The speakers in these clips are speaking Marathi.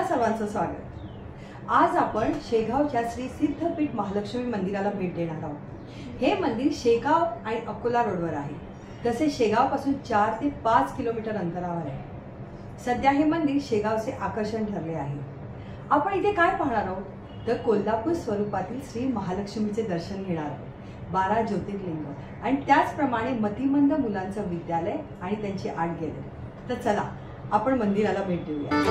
सर्वांचं स्वागत। आज आपण शेगावच्या श्री सिद्धपीठ महालक्ष्मी मंदिराला भेट देणार आहोत। हे मंदिर शेगाव आणि अकोला रोडवर आहे, तसे शेगावपासून 4 ते 5 किलोमीटर अंतरावर आहे। सध्या हे मंदिर शेगावचे आकर्षण ठरले आहे। आपण इथे काय पाहणार आहोत तर कोल्हापूर स्वरूपातील श्री महालक्ष्मीचे दर्शन घेणार आहोत, 12 ज्योतिर्लिंग आणि त्याचप्रमाणे मतिमंद मुलांचं विद्यालय आणि त्यांची आर्ट गॅलरी। तर चला आपण मंदिराला भेट देऊया।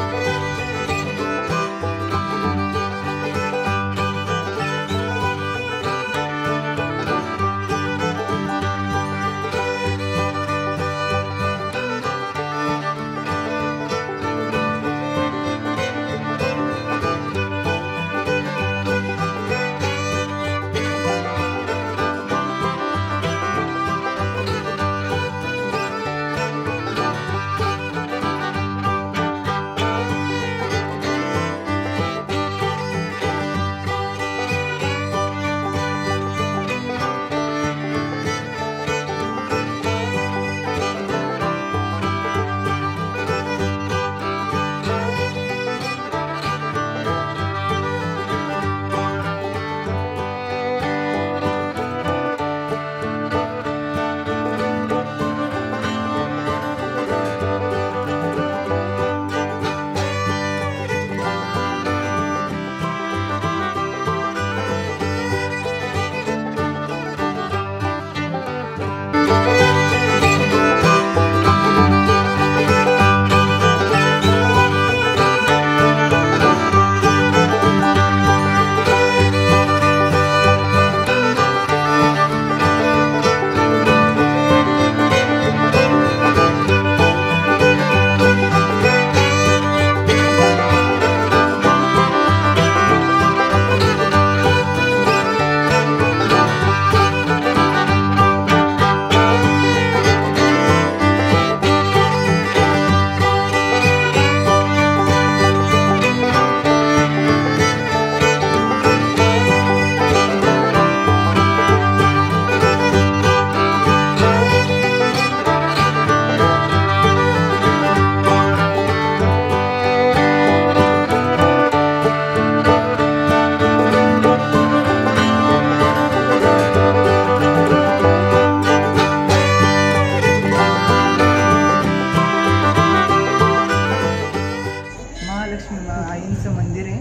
आईंचं मंदिर आहे।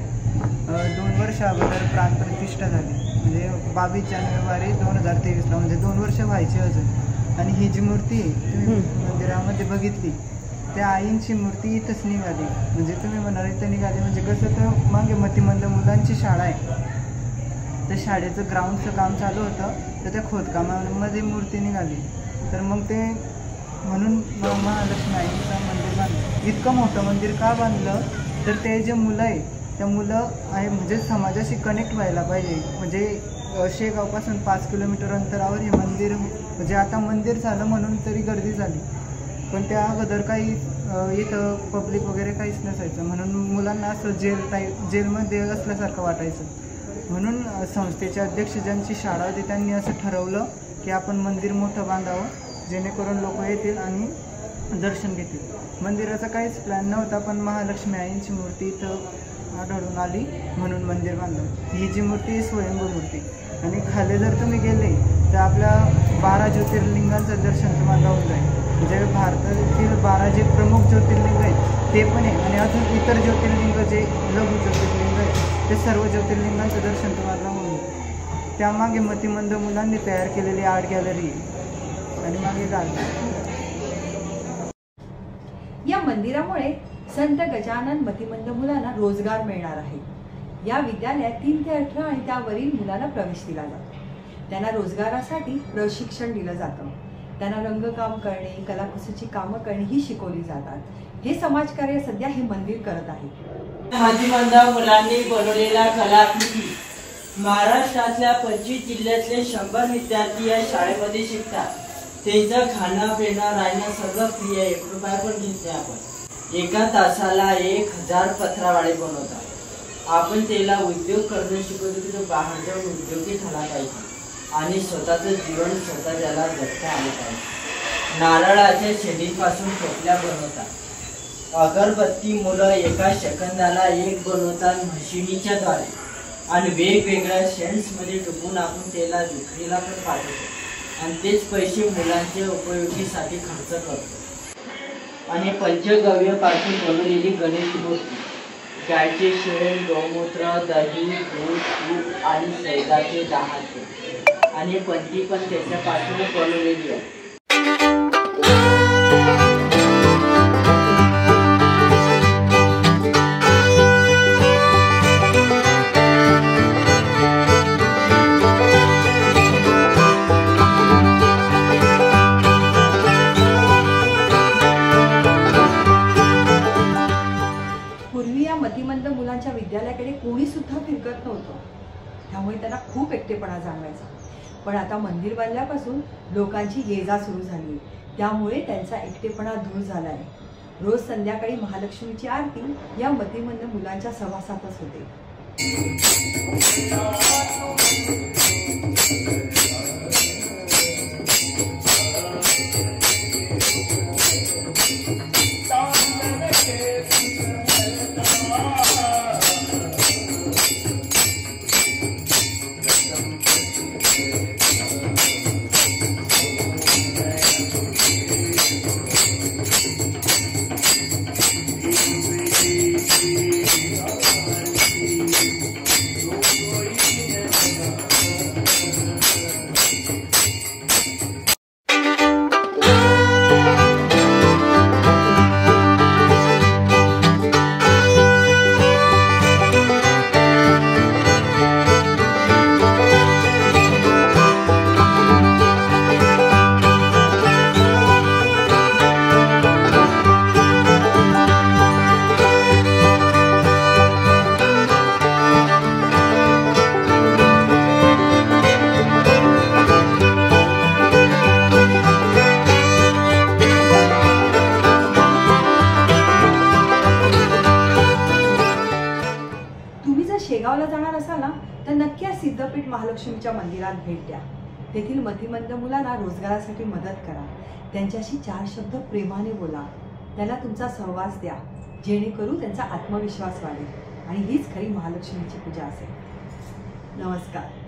2 वर्ष अगोदर प्राण प्रतिष्ठा झाली, म्हणजे 22 जानेवारी 2023ला, म्हणजे 2 वर्ष व्हायची अजून। आणि ही जी मूर्ती तुम्ही मंदिरामध्ये बघितली, त्या आईंची मूर्ती इथंच निघाली। म्हणजे तुम्ही म्हणाल इथं निघाली म्हणजे कसं, तर मागे मतिमंद मुलांची शाळा आहे, त्या शाळेचं ग्राउंडचं काम चालू होतं, तर त्या खोदकामामध्ये मूर्ती निघाली। तर मग ते म्हणून महालक्ष्मी आईंचं मंदिर बांधलं। इतकं मोठं मंदिर का बांधलं तर ते जे मुलं आहे, त्या मुलं आहे म्हणजे समाजाशी कनेक्ट व्हायला पाहिजे। म्हणजे शेगावपासून 5 किलोमीटर अंतरावर हे मंदिर, म्हणजे आता मंदिर झालं म्हणून तरी गर्दी झाली, पण त्या अगोदर काही इथं पब्लिक वगैरे काहीच नसायचं, म्हणून मुलांना असं जेलमध्ये असल्यासारखं वाटायचं। म्हणून संस्थेचे अध्यक्ष ज्यांची शाळा होती त्यांनी असं ठरवलं की आपण मंदिर मोठं बांधावं, जेणेकरून लोक येतील आणि दर्शन घेतील। मंदिराचा काहीच प्लॅन नव्हता, पण महालक्ष्मी आईंची मूर्ती इथं आढळून आली म्हणून मंदिर बांधलं। ही जी मूर्ती आहे स्वयंभू मूर्ती, आणि खाली जर तुम्ही गेले तर आपल्या 12 ज्योतिर्लिंगांचं दर्शन तुम्हाला होऊन जाईल। म्हणजे भारतातील 12 जे प्रमुख ज्योतिर्लिंग आहेत ते पण आहे, आणि अजून इतर ज्योतिर्लिंग जे लघु ज्योतिर्लिंग आहेत ते सर्व ज्योतिर्लिंगांचं दर्शन तुम्हाला होऊन जाईल। त्यामागे मतिमंद मुलांनी तयार केलेली आर्ट गॅलरी आणि मागे गार्डन। या मंदिरामुळे संत गजानन मतिमंद मुलांना रोजगार मिळणार आहे। या विद्यालयात 3 ते 18 आणि त्यावरील मुलांना प्रवेश दिला जातो। त्यांना रोजगारासाठी प्रशिक्षण दिलं जातं। त्यांना रंगकाम करणे, कलाकुसरीची कामं करणे ही शिकवली जातात। हे समाजकार्य सध्या हे मंदिर करत आहे। मतिमंद मुलांनी बनवलेला कलाकृती महाराष्ट्रातल्या 25 जिल्ह्यातले 100 विद्यार्थी या शाळेमध्ये शिकतात। त्यांचं खाणं पिणं राहणं सगळं फ्री आहे, 1 रुपया पण घेत नाही आपण। एका तासाला 1000 पत्रावळी बनवतात। आपण त्याला उद्योग करणं शिकवतो की तो बाहेर जाऊन उद्योगी झाला पाहिजे आणि स्वतःचं जीवन स्वतः त्याला जगता आलं पाहिजे। नारळाच्या शेंडीपासून टोपल्या बनवतात। अगरबत्ती मुलं एका सेकंदाला एक बनवतात मशिनीच्या द्वारे आणि वेगवेगळ्या सेंट्स मध्ये डुबून आपण त्याला विक्रीला पण पाठवतो आणि तेच पैसे मुलांच्या उपयोगीसाठी खर्च करतो। आणि पंचगव्य पासून बनवलेली गणेश मूर्ती गायचे शेण, गौमूत्र, दही, दूध, तूप आणि सैदाचे दहाचे आणि पंती पण त्याच्यापासूनच बनवलेली आहे। पूर्वी या मतिमंद मुलांच्या विद्यालयाकडे कोणी सुद्धा फिरकत नव्हतं, त्यामुळे त्यांना खूप एकटेपणा जाणवायचा। पण आता मंदिर बांधल्यापासून लोकांची ये जा सुरू झाली, त्यामुळे त्यांचा एकटेपणा दूर झाला आहे। रोज संध्याकाळी महालक्ष्मीची आरती या मतिमंद मुलांच्या सहवासातच होते। शेगावला जाणार असाल ना तर नक्की सिद्धपीठ महालक्ष्मीच्या मंदिरात भेट द्या। तेथील मतिमंद मुलांना रोजगारासाठी मदत करा, त्यांच्याशी 4 शब्द प्रेमाने बोला, त्यांना तुमचा सहवास द्या, जेणेकरून त्यांचा आत्मविश्वास वाढेल आणि हीच खरी महालक्ष्मीची पूजा असेल। नमस्कार।